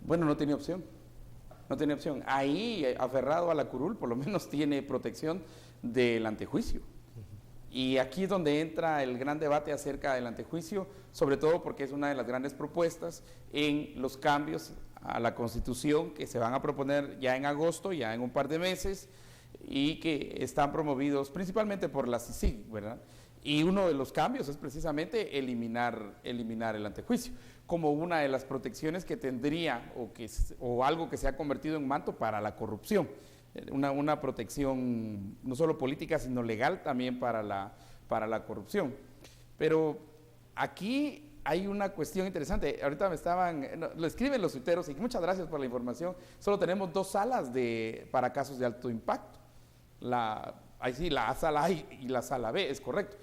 Bueno, no tiene opción. No tiene opción. Ahí, aferrado a la curul, por lo menos tiene protección del antejuicio. Y aquí es donde entra el gran debate acerca del antejuicio, sobre todo porque es una de las grandes propuestas en los cambios a la Constitución que se van a proponer ya en agosto, ya en un par de meses, y que están promovidos principalmente por la CICIG, ¿verdad? Y uno de los cambios es precisamente eliminar el antejuicio, como una de las protecciones que tendría o algo que se ha convertido en manto para la corrupción. Una protección no solo política, sino legal también para la corrupción. Pero aquí hay una cuestión interesante. Ahorita lo escriben los tuiteros, y muchas gracias por la información. Solo tenemos 2 salas para casos de alto impacto. Ahí sí, la sala A y la sala B, es correcto.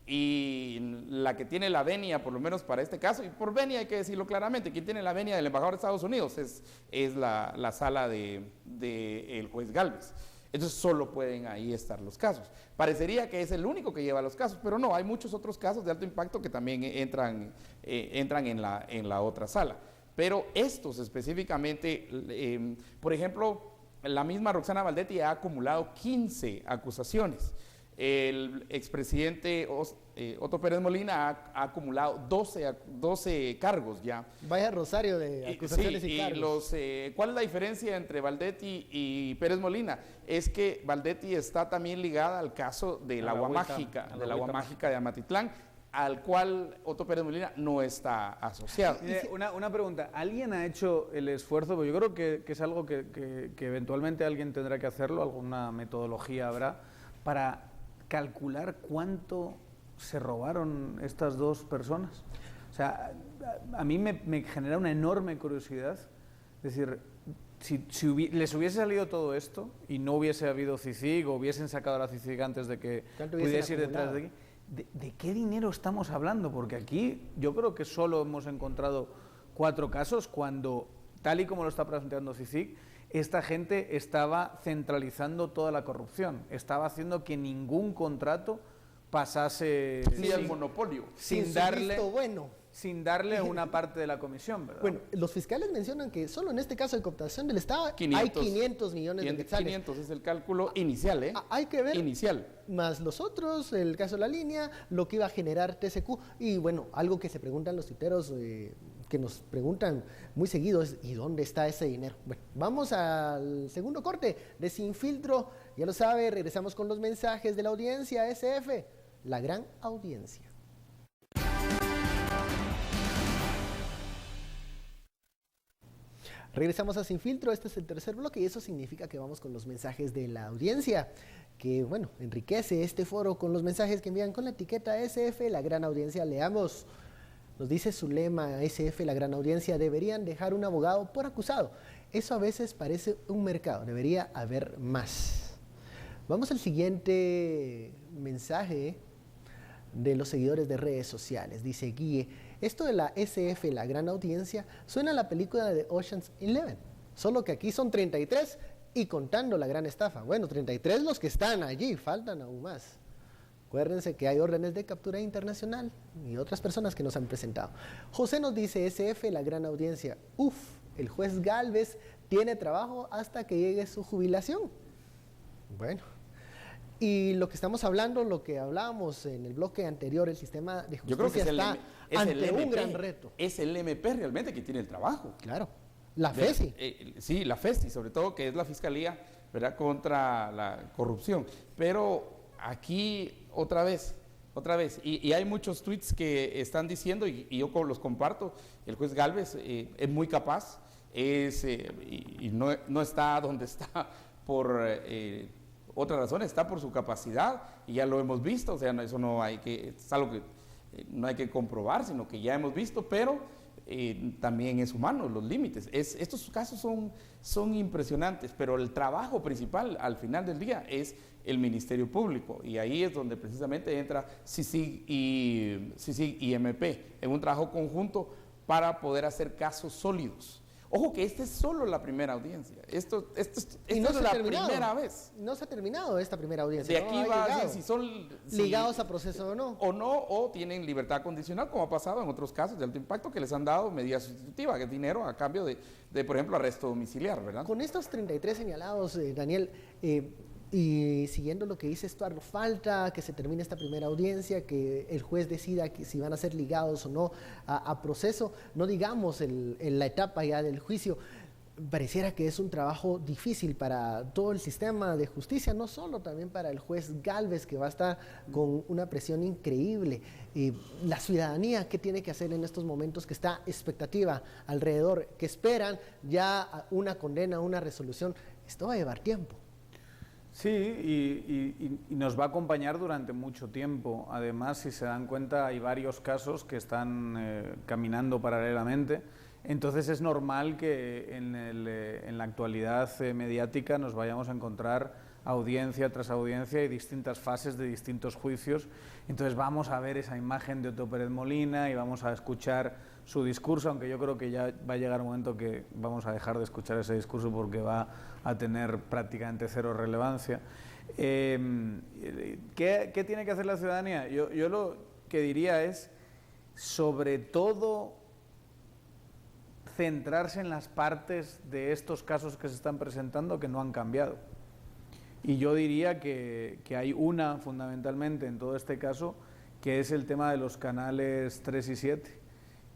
Y la que tiene la venia, por lo menos para este caso, y por venia hay que decirlo claramente, quien tiene la venia del embajador de Estados Unidos es la sala del juez Gálvez. Entonces solo pueden ahí estar los casos. Parecería que es el único que lleva los casos, pero no, hay muchos otros casos de alto impacto que también entran en la otra sala. Pero estos específicamente, por ejemplo, la misma Roxana Valdetti ha acumulado 15 acusaciones. El expresidente Otto Pérez Molina ha acumulado 12 cargos ya. Vaya rosario de acusaciones y cargos. ¿Cuál es la diferencia entre Valdetti y Pérez Molina? Es que Valdetti está también ligada al caso del agua mágica de Amatitlán, al cual Otto Pérez Molina no está asociado. Una pregunta, ¿alguien ha hecho el esfuerzo? Porque yo creo que es algo que eventualmente alguien tendrá que hacerlo, alguna metodología habrá, para calcular cuánto se robaron estas 2 personas. O sea, a mí me genera una enorme curiosidad. Es decir, si les hubiese salido todo esto y no hubiese habido CICIG o hubiesen sacado a la CICIG antes de que pudiese ir detrás de aquí, ¿de qué dinero estamos hablando? Porque aquí yo creo que solo hemos encontrado 4 casos cuando, tal y como lo está planteando CICIG, esta gente estaba centralizando toda la corrupción, estaba haciendo que ningún contrato pasase al monopolio, sin darle una parte de la comisión, ¿verdad? Bueno, los fiscales mencionan que solo en este caso de cooptación del Estado hay 500 millones de quetzales. 500 es el cálculo inicial, ¿eh? Hay que ver. Inicial. Más los otros, el caso de la línea, lo que iba a generar TCQ. Y bueno, algo que se preguntan los tuiteros, que nos preguntan muy seguido es, ¿y dónde está ese dinero? Bueno, vamos al segundo corte de Sin Filtro. Ya lo sabe, regresamos con los mensajes de la audiencia SF, la gran audiencia. Regresamos a Sin Filtro, este es el tercer bloque y eso significa que vamos con los mensajes de la audiencia, que bueno, enriquece este foro con los mensajes que envían con la etiqueta SF, la gran audiencia. Leamos. Nos dice su lema SF, la gran audiencia: deberían dejar un abogado por acusado. Eso a veces parece un mercado, debería haber más. Vamos al siguiente mensaje de los seguidores de redes sociales. Dice Guille: esto de la SF, la gran audiencia, suena a la película de Ocean's 11, solo que aquí son 33 y contando la gran estafa. Bueno, 33 los que están allí, faltan aún más. Acuérdense que hay órdenes de captura internacional y otras personas que nos han presentado. José nos dice: SF, la gran audiencia, el juez Gálvez tiene trabajo hasta que llegue su jubilación. Bueno, y lo que estamos hablando, lo que hablábamos en el bloque anterior, el sistema de justicia está ante un gran reto. Es el MP realmente que tiene el trabajo. Claro, la FESI. Sí, la FESI, sobre todo, que es la Fiscalía, ¿verdad?, contra la corrupción. Pero aquí, otra vez, y hay muchos tweets que están diciendo, y yo los comparto, el juez Gálvez es muy capaz, y no está donde está por otra razón, está por su capacidad, y ya lo hemos visto. O sea, eso no hay que, es algo que no hay que comprobar, sino que ya hemos visto, pero también es humano, los límites. Estos casos son impresionantes, pero el trabajo principal al final del día es el Ministerio Público, y ahí es donde precisamente entra CICIG y MP en un trabajo conjunto para poder hacer casos sólidos. Ojo que esta es solo la primera audiencia. Esto Y no es se ha la terminado. primera vez. No se ha terminado esta primera audiencia. De aquí ¿no? va a llegado. ser si son Ligados a proceso o no. o tienen libertad condicional, como ha pasado en otros casos de alto impacto, que les han dado medida sustitutiva, que es dinero a cambio de, por ejemplo, arresto domiciliar, ¿verdad? Con estos 33 señalados, Daniel, y siguiendo lo que dice Estuardo, falta que se termine esta primera audiencia, que el juez decida que si van a ser ligados o no a proceso, no digamos en la etapa ya del juicio. Pareciera que es un trabajo difícil para todo el sistema de justicia, no solo también para el juez Gálvez, que va a estar con una presión increíble. La ciudadanía, ¿qué tiene que hacer en estos momentos que está expectativa alrededor, que esperan ya una condena, una resolución? Esto va a llevar tiempo. Sí, y nos va a acompañar durante mucho tiempo. Además, si se dan cuenta, hay varios casos que están caminando paralelamente. Entonces es normal que en la actualidad mediática nos vayamos a encontrar audiencia tras audiencia y distintas fases de distintos juicios. Entonces vamos a ver esa imagen de Otto Pérez Molina y vamos a escuchar su discurso, aunque yo creo que ya va a llegar un momento que vamos a dejar de escuchar ese discurso porque va a tener prácticamente cero relevancia. ¿Qué tiene que hacer la ciudadanía? Yo lo que diría es, sobre todo, centrarse en las partes de estos casos que se están presentando que no han cambiado. Y yo diría que hay una, fundamentalmente, en todo este caso, que es el tema de los canales 3 y 7,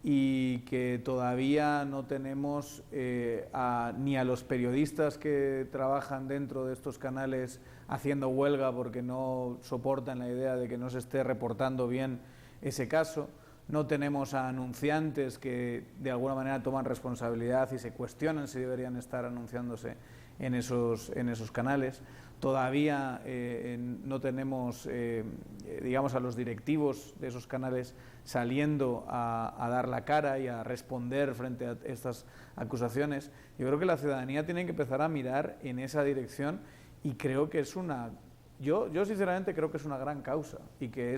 y que todavía no tenemos ni a los periodistas que trabajan dentro de estos canales haciendo huelga porque no soportan la idea de que no se esté reportando bien ese caso. No tenemos a anunciantes que de alguna manera toman responsabilidad y se cuestionan si deberían estar anunciándose en esos canales. Todavía no tenemos, digamos, a los directivos de esos canales saliendo a dar la cara y a responder frente a estas acusaciones. Yo creo que la ciudadanía tiene que empezar a mirar en esa dirección y creo que es una... Yo sinceramente creo que es una gran causa y que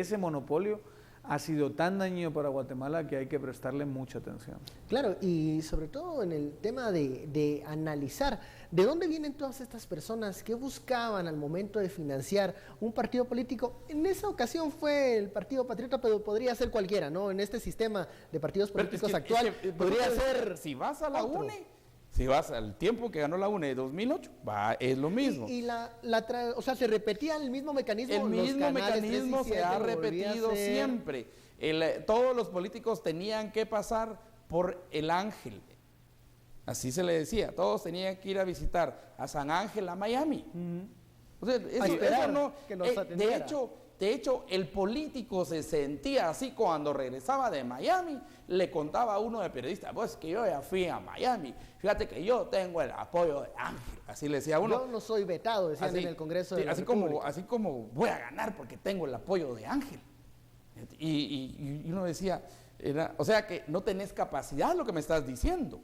ese monopolio ha sido tan dañino para Guatemala que hay que prestarle mucha atención. Claro, y sobre todo en el tema de analizar de dónde vienen todas estas personas que buscaban al momento de financiar un partido político. En esa ocasión fue el Partido Patriota, pero podría ser cualquiera, ¿no? En este sistema de partidos políticos actual, podría ser... Si vas a la otro. UNE, si vas al tiempo que ganó la UNE de 2008, es lo mismo. O sea, se repetía el mismo mecanismo. El mismo mecanismo se ha repetido siempre. Todos los políticos tenían que pasar por el Ángel. Así se le decía. Todos tenían que ir a visitar a San Ángel, a Miami. O sea, eso no, que nos atendiera. de hecho, el político se sentía así cuando regresaba de Miami. Le contaba a uno de periodistas, pues que yo ya fui a Miami. Fíjate que yo tengo el apoyo de Ángel. Así le decía uno. Yo no soy vetado, decían así, en el Congreso de la así República. así como voy a ganar porque tengo el apoyo de Ángel. Y uno decía, o sea que no tenés capacidad lo que me estás diciendo.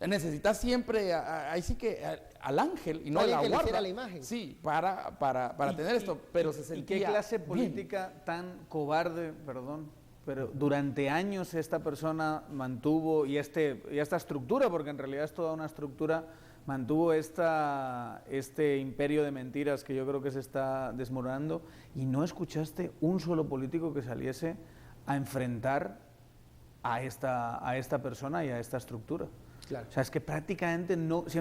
Necesitas siempre, ahí sí que al ángel y no a la guarda. La imagen. Sí, para tener esto, pero se sentía ¿Y qué clase bien. política tan cobarde, perdón, pero durante años esta persona mantuvo, y esta estructura, porque en realidad es toda una estructura, mantuvo este imperio de mentiras que yo creo que se está desmoronando, y no escuchaste un solo político que saliese a enfrentar a esta persona y a esta estructura? Claro. O sea, es que prácticamente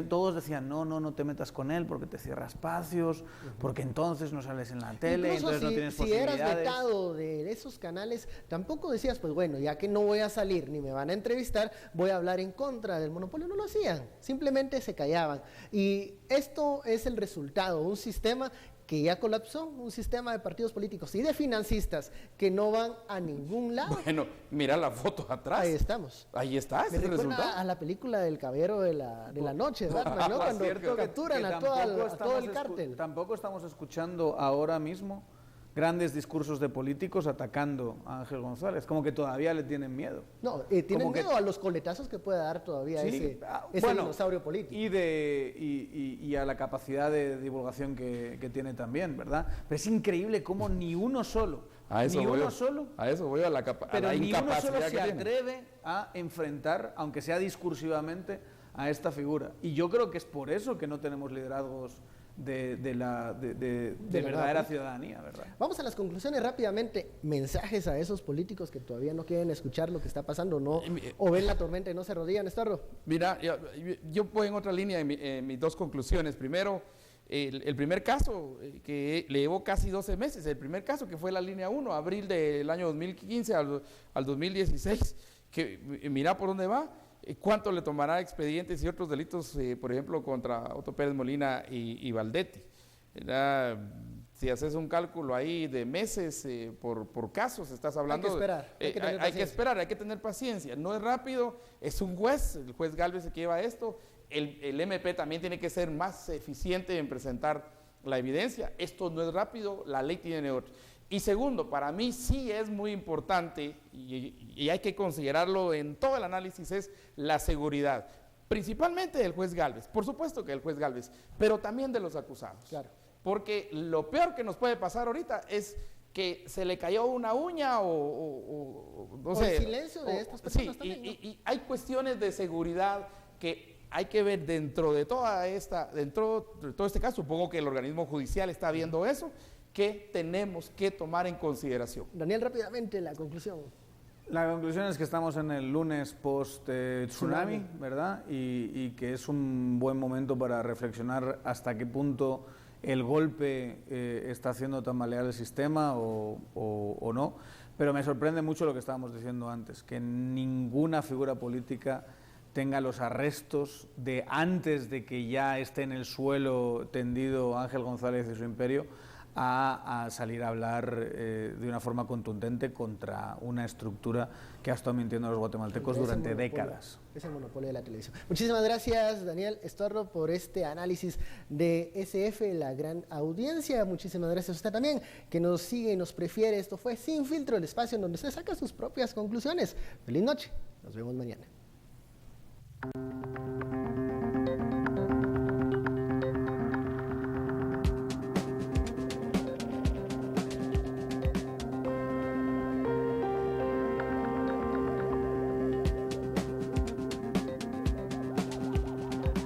todos decían, no te metas con él porque te cierra espacios, porque entonces no sales en la tele, incluso entonces no tienes si posibilidades. eras vetado de esos canales, tampoco decías, pues bueno, ya que no voy a salir ni me van a entrevistar, voy a hablar en contra del monopolio. No lo hacían, simplemente se callaban. Y esto es el resultado, un sistema que ya colapsó, un sistema de partidos políticos y de financistas que no van a ningún lado. Bueno, mira la foto atrás. Ahí estamos. Ahí está, ese Me es el recuerda resultado. a la película del Caballero de la Noche, Batman, ¿no? Cuando capturan a todo el cártel. Tampoco estamos escuchando ahora mismo grandes discursos de políticos atacando a Ángel González, como que todavía le tienen miedo. No, tienen miedo a los coletazos que puede dar todavía ese dinosaurio político. Y a la capacidad de divulgación que tiene también, ¿verdad? Pero es increíble cómo ni uno solo, A eso ni voy uno yo. solo. A eso voy, a la Pero ni uno incapacidad solo se que tiene. atreve a enfrentar, aunque sea discursivamente, a esta figura. Y yo creo que es por eso que no tenemos liderazgos de verdadera ciudadanía, ¿verdad? Vamos a las conclusiones rápidamente. Mensajes a esos políticos que todavía no quieren escuchar lo que está pasando, ¿no? O ven la tormenta y no se rodillan, Estorro. Mira, yo voy en otra línea en mis dos conclusiones. Primero, el primer caso, que le llevó casi 12 meses, el primer caso que fue la línea 1, abril del año 2015 al 2016, que mira por dónde va. ¿Cuánto le tomará expedientes y otros delitos, por ejemplo, contra Otto Pérez Molina y Valdetti? Si haces un cálculo ahí de meses por casos, estás hablando... Hay que esperar, hay que esperar, hay que tener paciencia. No es rápido, es un juez, el juez Gálvez el que lleva esto. El MP también tiene que ser más eficiente en presentar la evidencia. Esto no es rápido, la ley tiene otro. Y segundo, para mí sí es muy importante y hay que considerarlo en todo el análisis, es la seguridad, principalmente del juez Gálvez, por supuesto que del juez Gálvez, pero también de los acusados. Claro. Porque lo peor que nos puede pasar ahorita es que se le cayó una uña no sé. El silencio de estas personas sí, también, ¿no? y hay cuestiones de seguridad que hay que ver dentro de todo este caso. Supongo que el organismo judicial está viendo eso, que tenemos que tomar en consideración. Daniel, rápidamente la conclusión. La conclusión es que estamos en el lunes post-tsunami, ¿verdad? Y que es un buen momento para reflexionar hasta qué punto el golpe está haciendo tambalear el sistema o no. Pero me sorprende mucho lo que estábamos diciendo antes, que ninguna figura política tenga los arrestos de antes de que ya esté en el suelo tendido Ángel González y su imperio, a salir a hablar de una forma contundente contra una estructura que ha estado mintiendo a los guatemaltecos durante décadas. Es el monopolio de la televisión. Muchísimas gracias, Daniel Estorro, por este análisis de SF, la gran audiencia. Muchísimas gracias a usted también, que nos sigue y nos prefiere. Esto fue Sin Filtro, el espacio en donde usted saca sus propias conclusiones. Feliz noche. Nos vemos mañana.